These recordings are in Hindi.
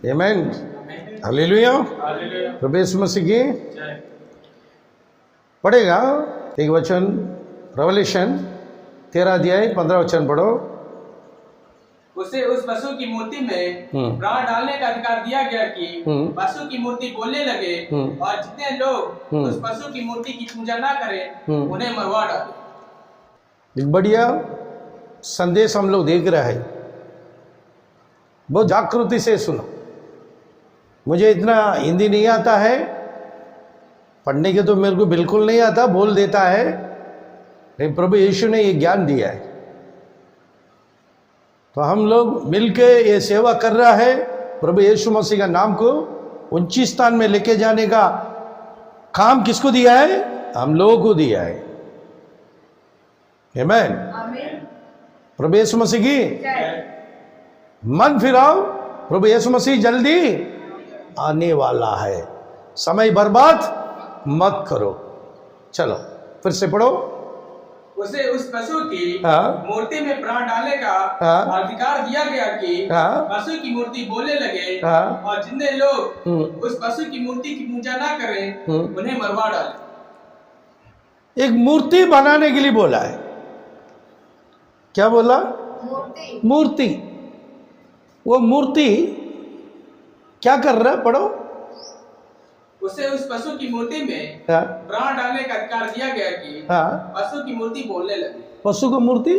आमीन। हालेलुया। प्रभु यीशु मसीह की पढ़ेगा एक वचन, रेवलेशन 13 अध्याय 15 वचन पढ़ो। उसे उस पशु की मूर्ति में प्राण डालने का अधिकार दिया गया कि पशु की मूर्ति बोलने लगे और जितने लोग उस पशु की मूर्ति की पूजा ना करें उन्हें मरवा डाले। एक बढ़िया संदेश हम लोग देख रहे हैं, बहुत जागृति से सुनो। मुझे इतना हिंदी नहीं आता है, पढ़ने के तो मेरे को बिल्कुल नहीं आता, बोल देता है, लेकिन प्रभु यीशु ने ये ज्ञान दिया है। तो हम लोग मिलके ये सेवा कर रहा है। प्रभु यीशु मसीह का नाम को ऊंची स्थान में लेके जाने का काम किसको दिया है? हम लोगों को दिया है। आमीन। प्रभु यीशु मसीह की मन फिराओ, प्रभु यीशु मसीह जल्दी आने वाला है, समय बर्बाद मत करो। चलो फिर से पढ़ो। उसे उस पशु की मूर्ति में प्राण डालने का अधिकार दिया गया कि पशु की मूर्ति बोलने लगे और जितने लोग उस पशु की मूर्ति की पूजा ना करें उन्हें मरवा डाले। एक मूर्ति बनाने के लिए बोला है। क्या बोला? मूर्ति। वो मूर्ति क्या कर रहा है? पढ़ो। उसे उस पशु की मूर्ति में प्राण डालने का अधिकार दिया गया कि पशु की मूर्ति बोलने लगी। पशु को मूर्ति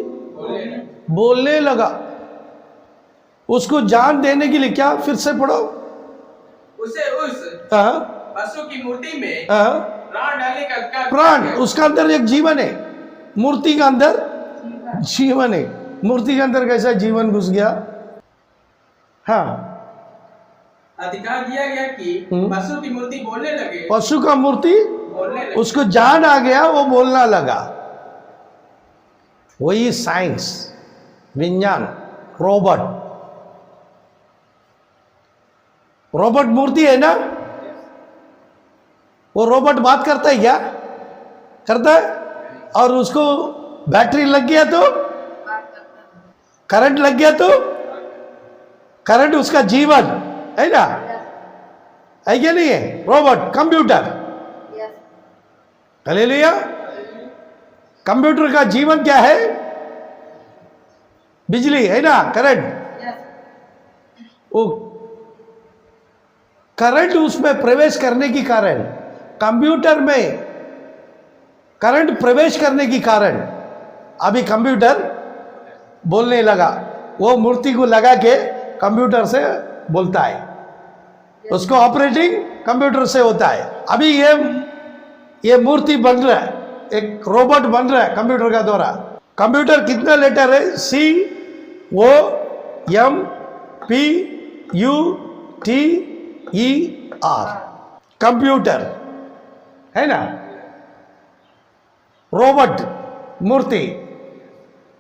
बोलने लगा। उसको जान देने के लिए क्या? फिर से पढ़ो। उसे उस पशु की मूर्ति में प्राण डालने का अधिकार। प्राण, उसका अंदर एक जीवन है। मूर्ति का अंदर जीवन है। मूर्ति के अंदर कैसा जीवन घुस गया? हाँ, अधिकार दिया गया कि पशु की मूर्ति बोलने लगे। पशु का मूर्ति बोलने लगे। उसको जान आ गया, वो बोलना लगा। वही साइंस, विज्ञान, रोबोट। रोबोट मूर्ति है ना? वो रोबोट बात करता है क्या? करता है। और उसको बैटरी लग गया तो, करंट लग गया तो, करंट उसका जीवन है ना? है क्या नहीं है? Robot, computer. हालेलुया। कंप्यूटर का जीवन क्या है? बिजली है ना, करंट। वो करंट उसमें प्रवेश करने की कारण, कंप्यूटर में करंट प्रवेश करने की कारण अभी कंप्यूटर बोलने लगा। वो मूर्ति को लगा के कंप्यूटर से बोलता है। उसको ऑपरेटिंग कंप्यूटर से होता है। अभी ये मूर्ति बन रहा है, एक रोबोट बन रहा है कंप्यूटर का द्वारा। कंप्यूटर कितना लेटर है? COMPUTER, कंप्यूटर है ना? रोबोट मूर्ति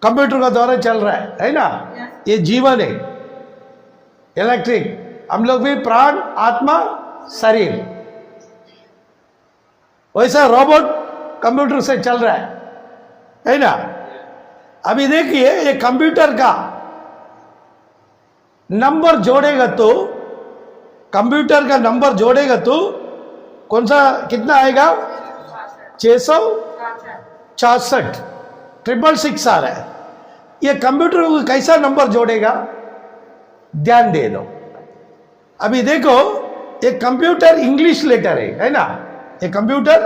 कंप्यूटर का द्वारा चल रहा है ना? ये जीवन है, इलेक्ट्रिक। हम लोग भी प्राण, आत्मा, शरीर। वैसा रोबोट कंप्यूटर से चल रहा है ना? अभी देखिए, ये कंप्यूटर का नंबर जोड़ेगा तो, कंप्यूटर का नंबर जोड़ेगा तो कौन सा, कितना आएगा? 666, 666 आ रहा है। ये कंप्यूटर को कैसा नंबर जोड़ेगा? ध्यान दे दो। अभी देखो, ये कंप्यूटर इंग्लिश लेटर है ना? ये कंप्यूटर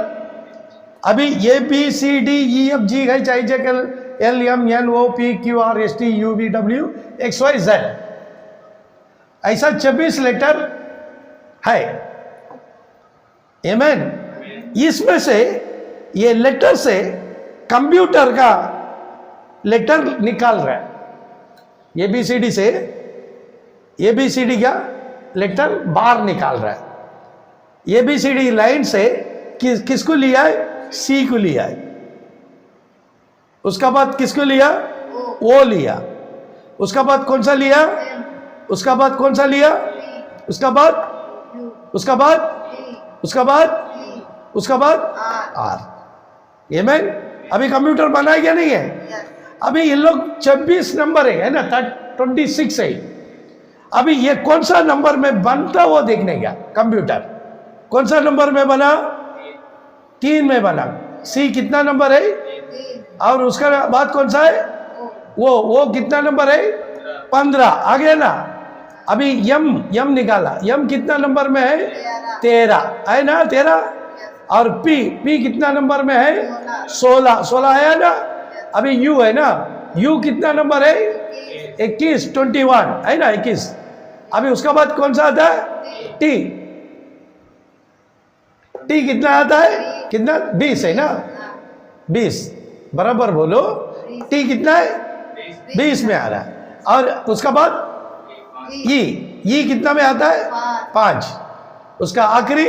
अभी ABCDEFGHIJKLMNOPQRSTUVWXYZ ऐसा 26 लेटर है। आमीन। इसमें से ये लेटर से कंप्यूटर का लेटर निकाल रहा है। ABCD से ABCD का लेटर बाहर निकाल रहा है। ABCD लाइन से किसको लिया है? C को लिया है। उसका बाद किसको लिया? O लिया। उसका बाद कौन सा लिया? उसका बाद कौन सा लिया? उसका बाद R। आमीन। अभी कंप्यूटर बनाया क्या नहीं है? अभी ये लोग 26 नंबर है ना? 26 है। अभी ये कौन सा नंबर में बनता वो देखने का कंप्यूटर कौन सा नंबर में बना 3 में बना सी कितना नंबर है और उसका बाद कौन सा है वो कितना नंबर है 15 आ गया ना अभी यम निकाला यम कितना नंबर में है 13 है ना 13 और पी कितना नंबर में है 16 आया ना अभी यू है ना यू कितना नंबर है 21 21 है ना 21 अभी उसका बाद कौन सा आता है टी कितना आता है कितना 20 है ना 20 बराबर बोलो टी कितना है 20 में आ रहा है और उसका बाद ई कितना में आता है 5 उसका आखिरी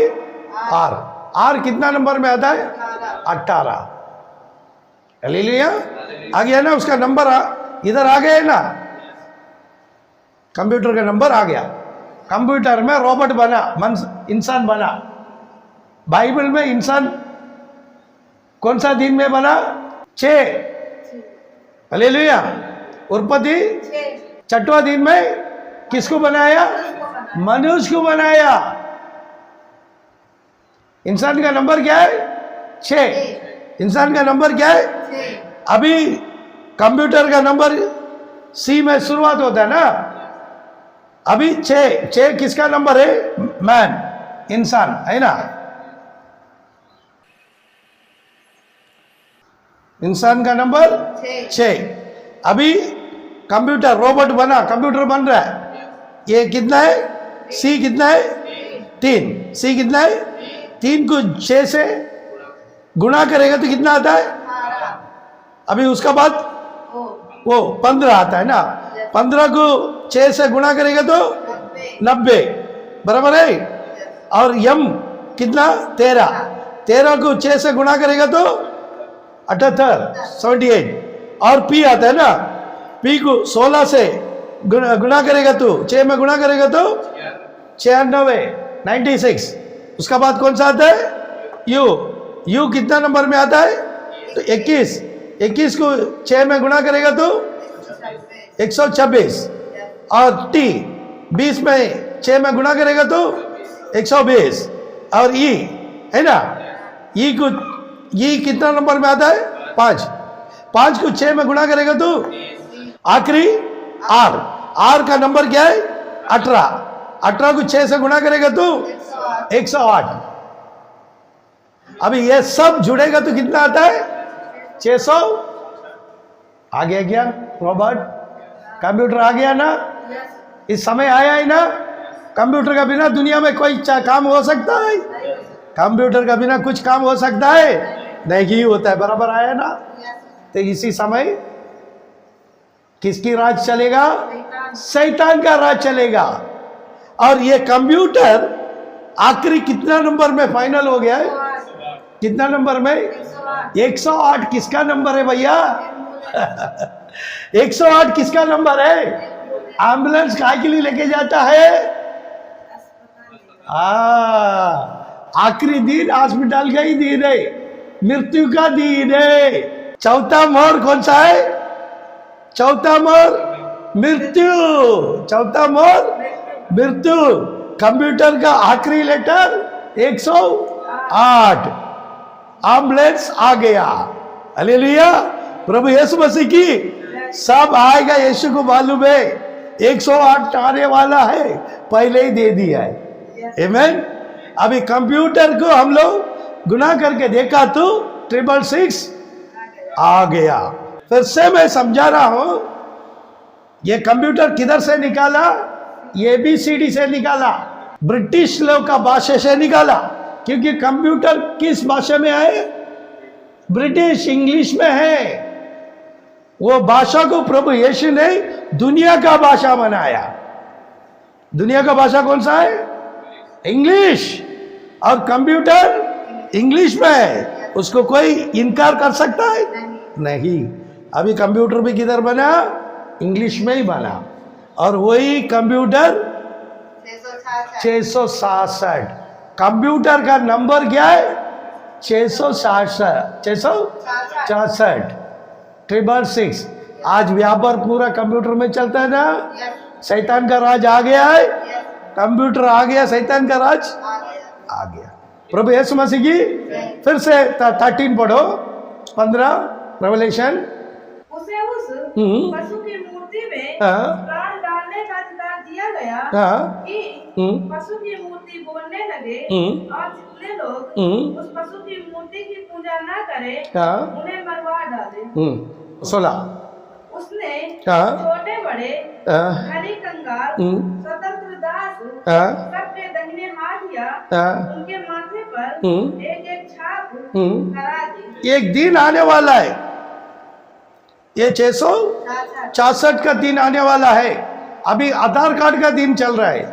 आर कितना नंबर में आता है 18 ले लिया आ गया ना उसका नंबर इधर आ गया ना कंप्यूटर का नंबर आ गया कंप्यूटर में रोबोट बना इंसान बना बाइबल में इंसान कौन सा दिन में बना 6 हालेलुया उत्पत्ति 6वां दिन में किसको बनाया मनुष्य को बनाया इंसान का नंबर क्या है 6 इंसान का नंबर क्या है अभी कंप्यूटर का नंबर सी में शुरुआत होता है ना अभी 6 किसका नंबर है मैन इंसान है ना इंसान का नंबर 6 अभी कंप्यूटर रोबोट बना कंप्यूटर बन रहा है ये कितना है सी कितना है 3 सी कितना है 3 को 6 से गुणा करेगा तो कितना आता है अभी उसका बाद वो 15 आता है ना 15 को 6 से गुणा करेगा तो 90 बराबर है और यम कितना 13 को 6 से गुणा करेगा तो 78 78 और पी आता है ना पी को 16 से गुणा करेगा तो 6 में गुणा करेगा तो 96 96 उसका बाद कौन सा आता है यू कितना नंबर में आता है तो 21 को 6 में गुणा करेगा तो 126 और टी 20 में 6 में गुणा करेगा तो 120 और ई है ना ई कितना नंबर में आता है 5 को 6 में गुणा करेगा तो आखिरी आर का नंबर क्या है 18 को 6 से गुणा करेगा तो 108 अभी ये सब जुड़ेगा तो कितना आता है 600 आ गया क्या रॉबर्ट कंप्यूटर आ गया ना इस समय आया है ना कंप्यूटर का बिना दुनिया में कोई काम हो सकता है कंप्यूटर का बिना कुछ काम हो सकता है नहीं होता है बराबर आया ना तो इसी समय किसकी राज चलेगा शैतान का राज चलेगा और ये कंप्यूटर आखिरी कितना नंबर में फाइनल हो गया है कितना नंबर में 108 किसका नंबर है भैया 108 किसका नंबर है एम्बुलेंस काय के लिए लेके जाता है आखिरी दिन हॉस्पिटल का ही दिन है मृत्यु का दिन है चौथा मोड़ कौन सा है चौथा मोड़ मृत्यु चौथा मोड़ मृत्यु कंप्यूटर का आखिरी लेटर 108 एम्बुलेंस आ गया हालेलुया प्रभु यीशु मसीह की सब आएगा यीशु को मालूम है 108 आने वाला है पहले ही दे दिया है आमीन अभी कंप्यूटर को हम लोग गुना करके देखा तो 666 आ गया फिर से मैं समझा रहा हूं ये कंप्यूटर किधर से निकाला ABCD से निकाला ब्रिटिश लोग का भाषा से निकाला क्योंकि कंप्यूटर किस भाषा में है ब्रिटिश इंग्लिश में है वो भाषा को प्रभु यीशु ने दुनिया का भाषा बनाया दुनिया का भाषा कौन सा है इंग्लिश और कंप्यूटर इंग्लिश में है उसको कोई इनकार कर सकता है नहीं अभी कंप्यूटर भी किधर बना इंग्लिश में ही बना और वही कंप्यूटर 666 कंप्यूटर का नंबर क्या है 666 666 666 आज व्यापार पूरा कंप्यूटर में चलता है ना शैतान का राज आ गया है, कंप्यूटर आ गया, शैतान का राज आ गया। प्रभु यीशु मसीह की फिर से 13 पढ़ो, 15 रेवलेशन। उसे उस पशु की मूर्ति में प्राण डालने का अधिकार दिया गया कि पशु की मूर्ति बोलने लगे, और जितने लोग उस पशु की मूर्ति की पूजा न करें उन्हें मरवा डाले। 16 उसने छोटे बड़े, धनी कंगाल, स्वतंत्र दास सबके दाहिने हाथ या उनके माथे पर एक एक छाप करा दी। एक दिन आने वाला है, ये 666 का दिन आने वाला है। अभी आधार कार्ड का दिन चल रहा है,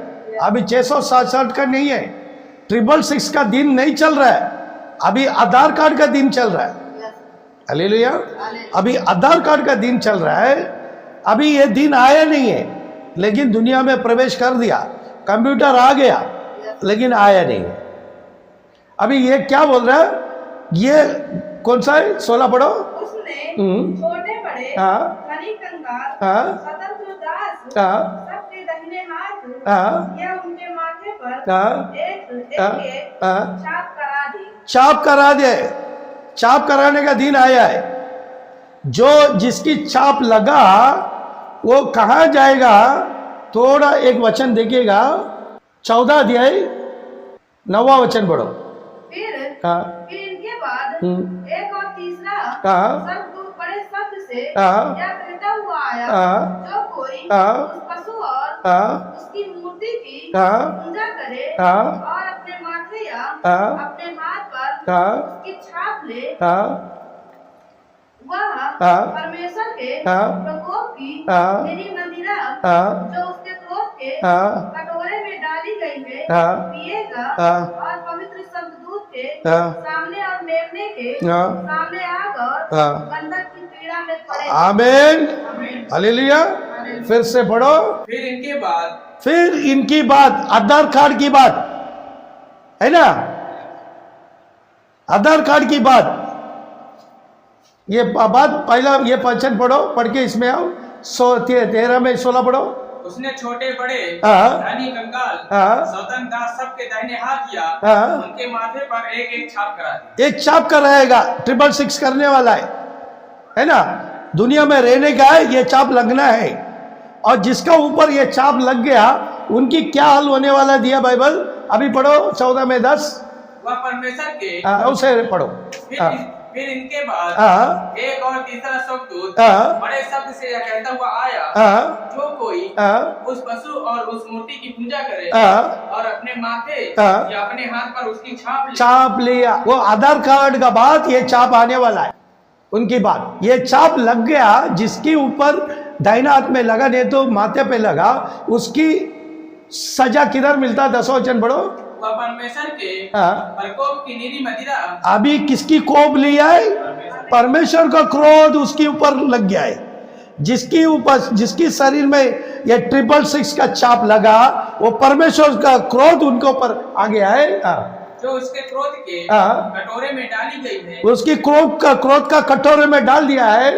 अभी 667 का नहीं है, 666 का दिन नहीं चल रहा है, अभी आधार कार्ड का दिन चल रहा है। हालेलुया। अभी आधार कार्ड का दिन चल रहा है, अभी ये दिन आया नहीं है, लेकिन दुनिया में प्रवेश कर दिया। कंप्यूटर आ गया लेकिन आया नहीं है। अभी ये क्या बोल रहा है, ये कौन सा है? 16 पढ़ो। उसने छोटे बड़े, धनी कंगाल, स्वतंत्र दास सबके दाहिने हाथ या उनके माथे पर एक छाप करा दी। छाप करा दे, छाप कराने का दिन आया है। जो जिसकी छाप लगा वो कहाँ जाएगा? थोड़ा एक वचन देखिएगा, 14 अध्याय 9वां वचन पढ़ो। फिर इनके बाद एक और तीसरा स्वर्गदूत बड़े शब्द से यह कहता हुआ आया, जो कोई उस पशु और उसकी मूर्ति की पूजा करे और अपने माथे या अपने हाथ पर उसकी छाप ले, वह परमेश्वर के प्रकोप की मेरी मंदिरा जो उसके क्रोध के कटोरे में डाली गई है पिएगा, और पवित्र स्वर्गदूत के सामने और मेमने के सामने आग और गंधक की पीड़ा में पड़ेगा। आमीन, हालेलुया। फिर से पढ़ो। फिर इनके बाद, फिर इनकी बात, आधार कार्ड की बात है ना, आधार कार्ड की बात, ये बात पहला ये वचन पढ़ो, पढ़ के इसमें आओ। 13 में 16 पढ़ो। उसने छोटे बड़े, धनी कंगाल, स्वतंत्र दास सबके दाहिने हाथ या उनके माथे पर एक एक छाप करा दी। एक छाप कराएगा, 666 करने वाला है ना, दुनिया में रहने का है, ये छाप लगना है। और जिसका ऊपर ये छाप लग गया उनकी क्या हाल होने वाला दिया बाइबल, अभी पढ़ो 14 में 10। वह परमेश्वर के, उसे पढ़ो। फिर इनके बाद एक और तीसरा स्वर्गदूत बड़े शब्द से यह कहता हुआ आया, जो कोई उस पशु और उस मूर्ति की पूजा करे और अपने माथे या अपने हाथ पर उसकी छाप लिया। वो आधार कार्ड का बात, ये छाप आने वाला है उनकी बात। ये छाप लग गया, जिसके ऊपर दाहिना हाथ में लगा, नहीं तो माथे पे लगा, उसकी सजा किधर मिलता? 10 वचन पढ़ो। परमेश्वर के प्रकोप की निरी मदिरा। अभी किसकी कोप लिया है? परमेश्वर का क्रोध उसके ऊपर लग गया है। जिसकी ऊपर, जिसकी शरीर में ये 666 का छाप लगा, वो परमेश्वर का क्रोध उनके ऊपर आ गया है। जो उसके क्रोध के कटोरे में डाली गई है, उसकी क्रोध का कटोरे में डाल दिया है,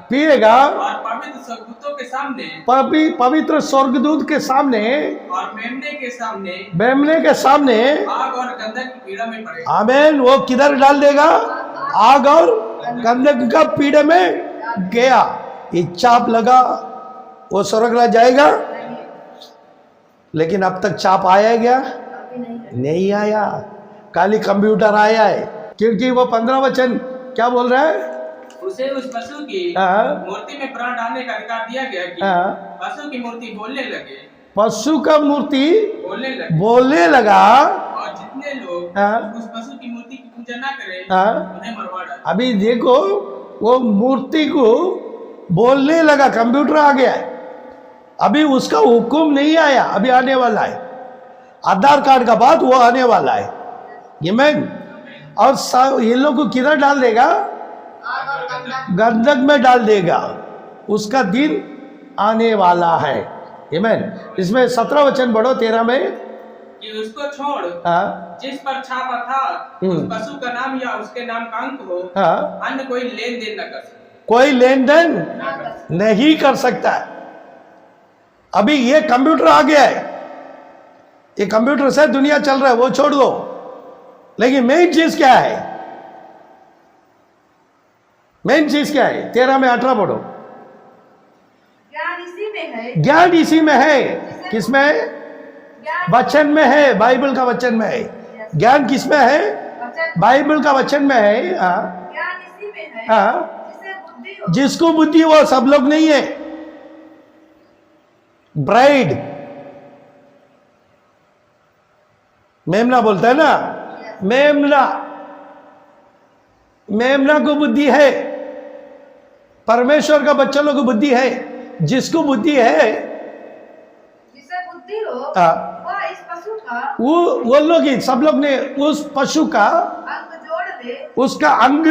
पिएगा और पवित्र स्वर्गदूतों के सामने, पवित्र स्वर्गदूत के सामने और मेमने के सामने आग और गंधक की पीड़ा में पड़ेगा। आमीन। वो किधर डाल देगा? आग और गंधक का पीड़े में गया। ये छाप लगा, वो स्वर्ग जाएगा, लेकिन अब तक छाप आया गया नहीं आया, खाली कंप्यूटर आया है। क्योंकि वो 15 वचन क्या बोल रहा है? उसे उस पशु की मूर्ति में प्राण डालने का अधिकार दिया गया कि पशु की मूर्ति बोलने लगे, पशु का मूर्ति बोलने लगा, और जितने लोग उस पशु की मूर्ति की पूजा ना करें उन्हें मरवा डाले। अभी देखो, वो मूर्ति को बोलने लगा, कंप्यूटर आ गया है, अभी उसका हुक्म नहीं आया, अभी आने वाला है। आधार कार्ड का बात वो आने वाला है, ये मैं। और ये लोग को किधर डाल देगा? गंधक में डाल देगा। उसका दिन आने वाला है, आमीन। इसमें 17 वचन पढ़ो, 13 में कि उसको छोड़ जिस पर छाप अर्थात उस पशु का नाम या उसके नाम का अंक हो, अन्य कोई लेन देन न कर सकता। कोई लेन देन नहीं कर सकता। अभी ये कंप्यूटर आ गया है, ये कंप्यूटर से दुनिया चल रहा है, वो छोड़ दो, लेकिन मेन चीज क्या है? मेन चीज क्या है? 13 में 18 पढ़ो। ज्ञान इसी में है, ज्ञान इसी में है। किसमें? ज्ञान वचन में है, बाइबल का वचन में है। ज्ञान किसमें है? वचन, बाइबल का वचन में है। हाँ ज्ञान इसी में है हाँ, जिसे बुद्धि हो। जिसको बुद्धि वो सब लोग नहीं है। ब्राइड मेमना बोलता है ना, मेमना, मेमना को बुद्धि है। परमेश्वर का बच्चा लोग को बुद्धि है। जिसको बुद्धि है, जिसे बुद्धि हो, हाँ, वह इस पशु का वो लोग ही सब लोग ने उस पशु का अंग जोड़ ले, उसका अंग,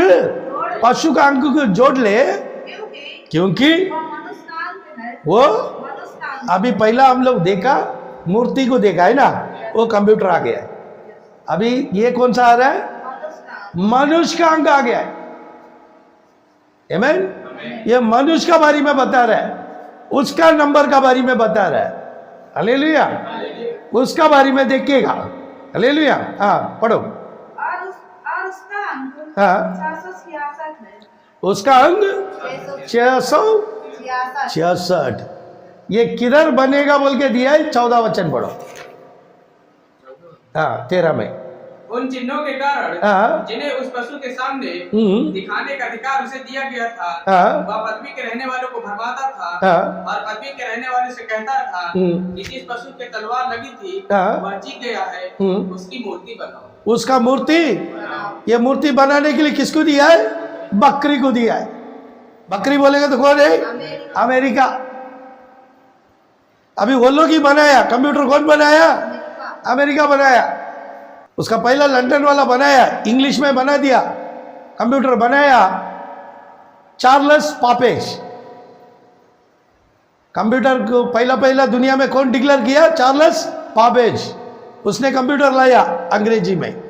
पशु का अंग को जोड़ ले, क्योंकि वह मनुष्य का अंग है, वो मनुष्य का अंग। अभी पहला हम लोग देखा, मूर्ति को देखा है ना, वो कंप्यूटर आ गया है। अभी ये कौन सा आ रहा है? मनुष्य का अंग। मनुष्य का अंग आ गया है। आमीन। ये मनुष्य का बारे में बता रहा है, उसका नंबर का बारे में बता रहा है। हालेलुया। उसका बारे में देखिएगा। हालेलुया। हाँ पढ़ो। और उसका अंग हाँ, 666 है, उसका अंग 666। 666। ये किधर बनेगा बोल के दिया है? 14 वचन पढ़ो। हाँ 13 में। उन चिन्हों के कारण हाँ, जिन्हें उस पशु के सामने दिखाने का अधिकार उसे दिया गया था, हाँ, वह पृथ्वी के रहने वालों को भरमाता था, हाँ, और पृथ्वी के रहने वाले से कहता था कि जिस पशु के तलवार लगी थी हाँ, वह जीत गया है, उसकी मूर्ति बनाओ। उसका मूर्ति, ये मूर्ति बनाने के लिए किसको दिया है? बकरी को दिया है। बकरी बोलेगा तो कौन है? अमेरिका। अभी वो लोग ही बनाया। कंप्यूटर कौन बनाया? अमेरिका बनाया। उसका पहला लंदन वाला बनाया, इंग्लिश में बना दिया। कंप्यूटर बनाया चार्ल्स पापेज। कंप्यूटर को पहला दुनिया में कौन डिक्लेयर किया? चार्ल्स पापेज। उसने कंप्यूटर लाया अंग्रेजी में।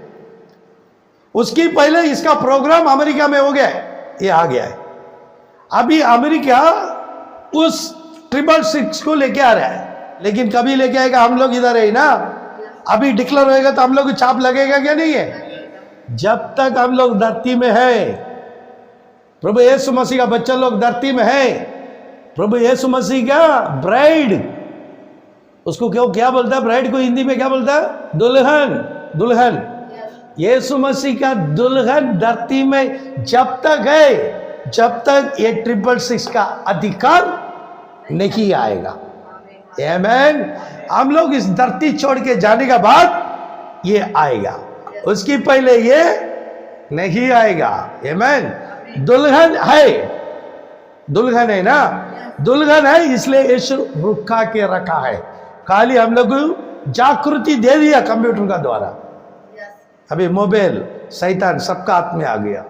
उसकी पहले इसका प्रोग्राम अमेरिका में हो गया है, ये आ गया है। अभी अमेरिका उस 666 को लेके आ रहा है, लेकिन कभी लेके आएगा? हम लोग इधर है ना। अभी डिक्लेयर होएगा तो हम लोग को छाप लगेगा क्या? नहीं है। जब तक हम लोग धरती में है, प्रभु यीशु मसीह का बच्चा लोग धरती में है, प्रभु यीशु मसीह का ब्राइड, उसको क्यों क्या बोलता है? ब्राइड को हिंदी में क्या बोलता है? दुल्हन। दुल्हन, यीशु मसीह का दुल्हन धरती में जब तक है, जब तक ये 666 का अधिकार नहीं आएगा। आमीन। हम लोग इस धरती छोड़ के जाने के बाद ये आएगा, उसकी पहले ये नहीं आएगा। आमीन। दुल्हन है, दुल्हन है ना, दुल्हन है, इसलिए यीशु रुका के रखा है। खाली हम लोग जागृति दे दिया कंप्यूटर का द्वारा। अभी मोबाइल शैतान सबका हाथ में आ गया।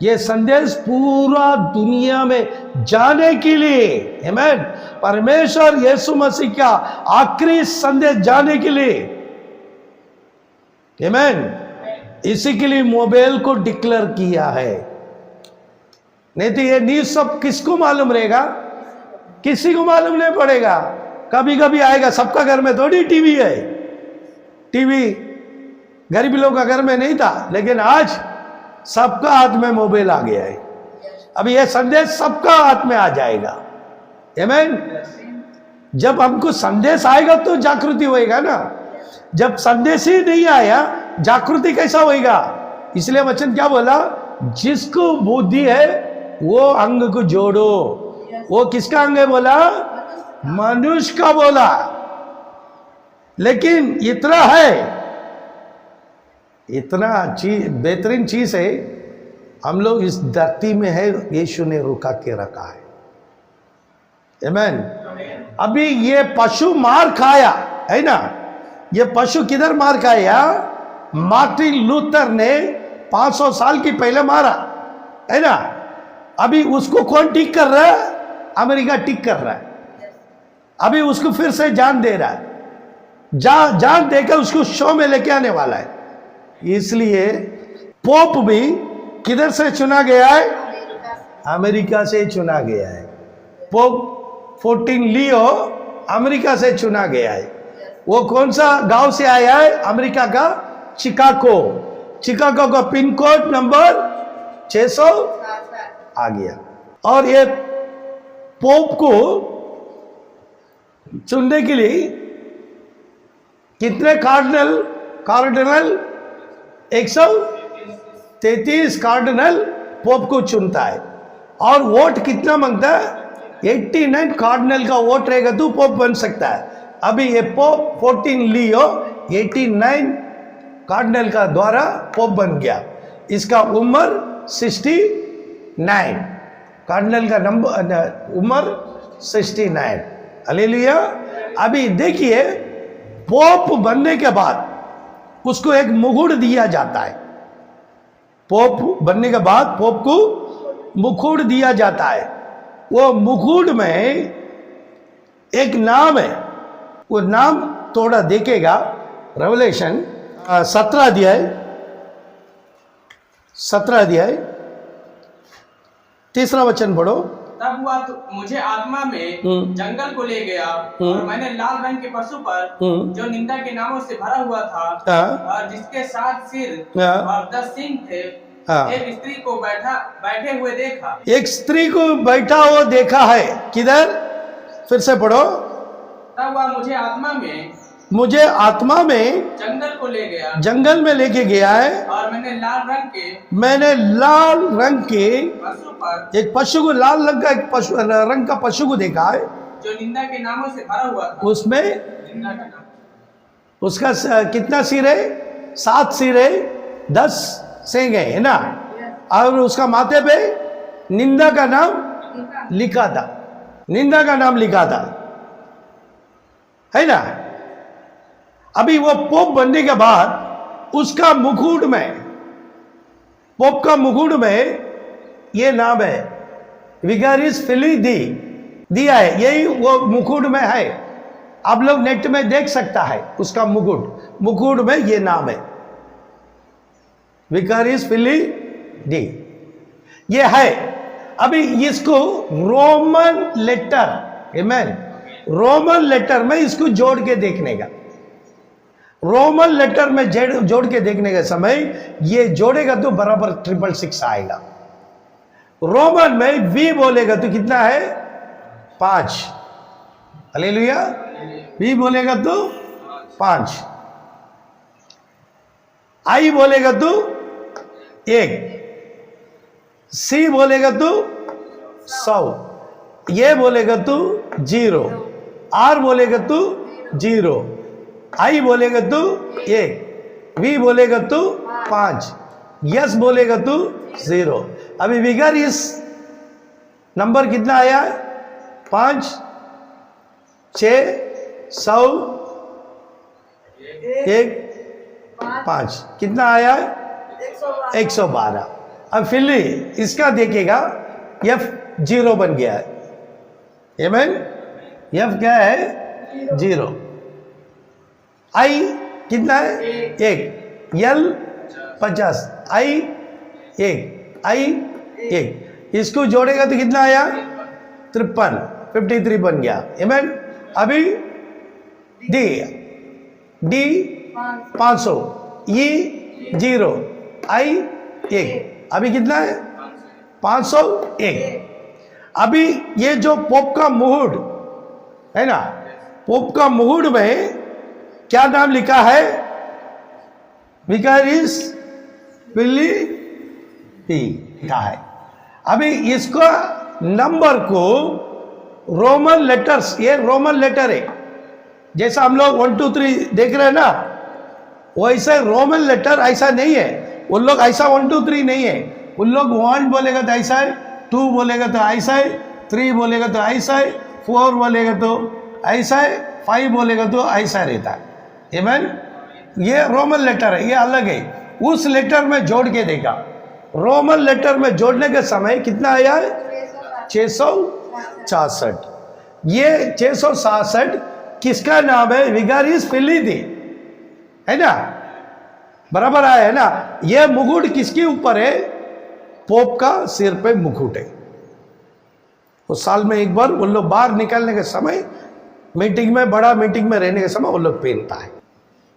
ये संदेश पूरा दुनिया में जाने के लिए, आमीन, परमेश्वर यीशु मसीह का आखिरी संदेश जाने के लिए, आमीन, इसी के लिए मोबाइल को डिक्लेयर किया है। नहीं तो ये न्यूज सब किसको मालूम रहेगा? किसी को मालूम नहीं पड़ेगा। कभी कभी आएगा, सबका घर में थोड़ी टीवी है। टीवी गरीब लोग का घर में नहीं था, लेकिन आज सबका हाथ में मोबाइल आ गया है। अभी यह संदेश सबका हाथ में आ जाएगा। आमीन। जब हमको संदेश आएगा तो जागृति होएगा ना। जब संदेश ही नहीं आया, जागृति कैसा होएगा? इसलिए वचन क्या बोला? जिसको बुद्धि है वो अंग को जोड़ो। वो किसका अंग है बोला? मनुष्य का बोला। लेकिन इतना है, इतना चीज, बेहतरीन चीज है, हम लोग इस धरती में है, यीशु ने रुका के रखा है। आमीन। अभी ये पशु मार खाया है ना, ये पशु किधर मार खाया? मार्टिन लूथर ने 500 साल की पहले मारा है ना। अभी उसको कौन ठीक कर रहा है? अमेरिका ठीक कर रहा है। अभी उसको फिर से जान दे रहा है, जान देकर उसको शो में लेके आने वाला है। इसलिए पोप भी किधर से चुना गया है? अमेरिका से चुना गया है। पोप 14 लियो अमेरिका से चुना गया है। वो कौन सा गांव से आया है? अमेरिका का शिकागो। शिकागो का पिन कोड नंबर 600 आ गया। और ये पोप को चुनने के लिए कितने कार्डिनल 133 कार्डिनल पोप को चुनता है। और वोट कितना मांगता है? 89 कार्डिनल का वोट रहेगा तो पोप बन सकता है। अभी ये पोप 14 लियो 89 कार्डिनल का द्वारा पोप बन गया। इसका उम्र 69, कार्डिनल का नंबर उम्र 69। हालेलुया। अभी देखिए, पोप बनने के बाद उसको एक मुकुट दिया जाता है। पोप बनने के बाद पोप को मुकुट दिया जाता है। वो मुकुट में एक नाम है, वो नाम थोड़ा देखेगा। रेवलेशन 17 अध्याय 3 वचन पढ़ो। तब हुआ तो मुझे आत्मा में जंगल को ले गया और मैंने लाल रंग के पशु पर जो निंदा के नामों से भरा हुआ था और जिसके 7 सिर और 10 सींग थे, एक स्त्री को बैठे हुए देखा। एक स्त्री को बैठा हुआ देखा है। किधर? फिर से पढ़ो। तब वह मुझे आत्मा में जंगल में लेके गया है और मैंने लाल रंग के पशु पर एक पशु को, लाल रंग का एक पशु को देखा है जो निंदा के नामों से भरा हुआ था। उसमें निंदा का नाम, उसका कितना सिर है? 7 सिर है, 10 सींग है ना। और उसका माथे पे निंदा का नाम लिखा था। निंदा का नाम लिखा था, है ना। अभी वो पोप बनने के बाद उसका मुकुट में, पोप का मुकुट में ये नाम है, विकारियस फिली दिया है। यही वो मुकुट में है। आप लोग नेट में देख सकता है उसका मुकुट में ये नाम है, विकारियस फिली डी, ये है। अभी इसको रोमन लेटर, आमेन, रोमन लेटर में इसको जोड़ के देखने का, रोमन लेटर में जोड़ के देखने के समय ये जोड़ेगा तो बराबर 666 आएगा। रोमन में वी बोलेगा तो कितना है? 5। हालेलुया। वी बोलेगा तो 5, आई बोलेगा तो 1, सी बोलेगा तो 100, ये बोलेगा तो 0, आर बोलेगा तो 0, आई बोलेगा तो 1, वी बोलेगा तो 5, यस बोलेगा तो 0। अभी विकारियस नंबर कितना आया? 5, 6, 100, 1, 5, कितना आया? 112। अब फिर इसका देखेगा, F0 बन गया है। आमेन। F क्या है? 0। I कितना है? 1, L 50, I 1, इसको जोड़ेगा तो कितना आया? 53, 53 बन गया। आमेन। अभी D 500, E 0, I 1, अभी कितना है? 501। अभी ये जो पोप का मुकुट है ना, पोप का मुकुट में क्या नाम लिखा है? विकारियस फिली लिखा है। अभी इसका नंबर को रोमन लेटर्स, ये रोमन लेटर है, जैसा हम लोग 1 2 3 देख रहे हैं ना, वैसे रोमन लेटर ऐसा नहीं है। उन लोग ऐसा 1 2 3 नहीं है। उन लोग 1 बोलेगा तो ऐसा है, 2 बोलेगा तो ऐसा है, 3 बोलेगा तो ऐसा है, 4 बोलेगा तो ऐसा है, 5 बोलेगा तो ऐसा रहता है। आमेन। ये रोमन लेटर है, ये अलग है। उस लेटर में जोड़ के देखा, रोमन लेटर में जोड़ने के समय कितना आया है? 666। ये 666 किसका नाम है? विकारियस फिली दी, है ना, बराबर आया है ना। ये मुकुट किसके ऊपर है? पोप का सिर पे मुकुट है। वो साल में एक बार उन लोग बाहर निकलने के समय मीटिंग में, बड़ा मीटिंग में रहने के समय वो लोग पहनता है।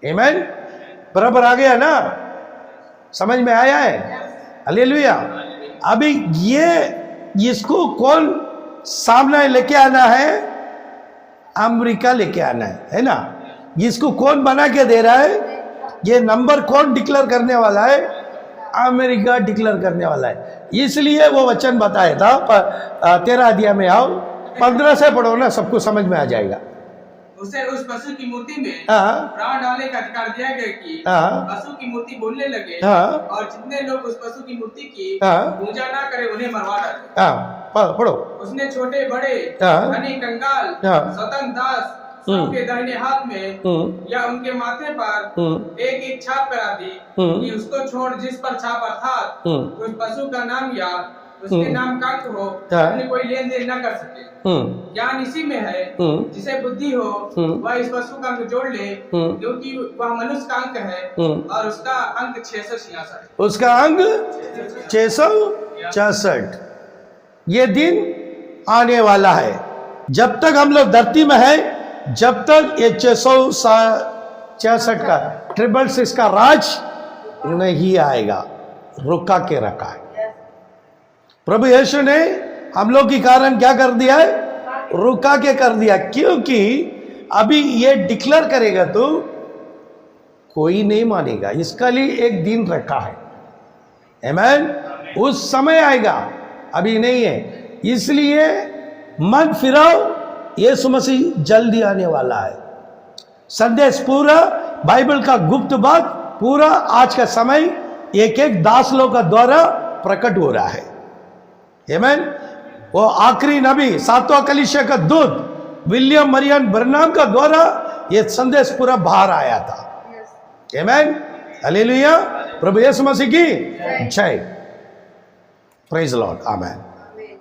आमीन, बराबर आ गया ना, समझ में आया है? हालेलुया। अभी ये इसको कौन सामने लेके आना है? अमेरिका लेके आना है ना? इसको कौन बना के दे रहा है? ये नंबर कौन डिक्लेयर करने वाला है? अमेरिका डिक्लेयर करने वाला है। इसलिए वो वचन बताया था 13 अध्याय में, आओ 15 से पढ़ो ना, सबको समझ में आ जाएगा। उसे उस पशु की मूर्ति में प्राण डालने का अधिकार दिया गया कि पशु की मूर्ति बोलने लगे और जितने लोग उस पशु की मूर्ति की पूजा ना करे उन्हें मरवा डाले। पढ़ो। उसने छोटे बड़े, धनी कंगाल, स्वतंत्र दास सबके दाहिने हाथ में या उनके माथे पर एक एक छाप करा दी कि उसको छोड़ जिस पर छाप अर्थात उस पशु का नाम या उसके नाम का अंक हो, अन्य कोई लेन देन न कर सके। ज्ञान इसी में है, जिसे बुद्धि हो वह इस पशु का अंक जोड़ ले, क्योंकि वह मनुष्य का अंक है और उसका अंक 666। उसका अंक 666। ये दिन आने वाला है। जब तक हम लोग धरती में है, जब तक ये 666 का 666 का राज नहीं आएगा, रुका के रखा है। प्रभु यीशु ने हम लोग के कारण क्या कर दिया है? रुका के कर दिया, क्योंकि अभी ये डिक्लेयर करेगा तो कोई नहीं मानेगा। इसका लिए एक दिन रखा है। आमीन। उस समय आएगा, अभी नहीं है। इसलिए मन फिराओ, यीशु मसीह जल्दी आने वाला है। संदेश पूरा बाइबल का गुप्त बात पूरा आज का समय एक एक दास लोग का द्वारा प्रकट हो रहा है। आमीन। वो आखिरी नबी, सातवां कलीसिया का दूत विलियम मरियन ब्रैनम का द्वारा ये संदेश पूरा बाहर आया था। आमीन, हालेलुया। प्रभु यीशु मसीह की जय। Praise Lord. आमीन।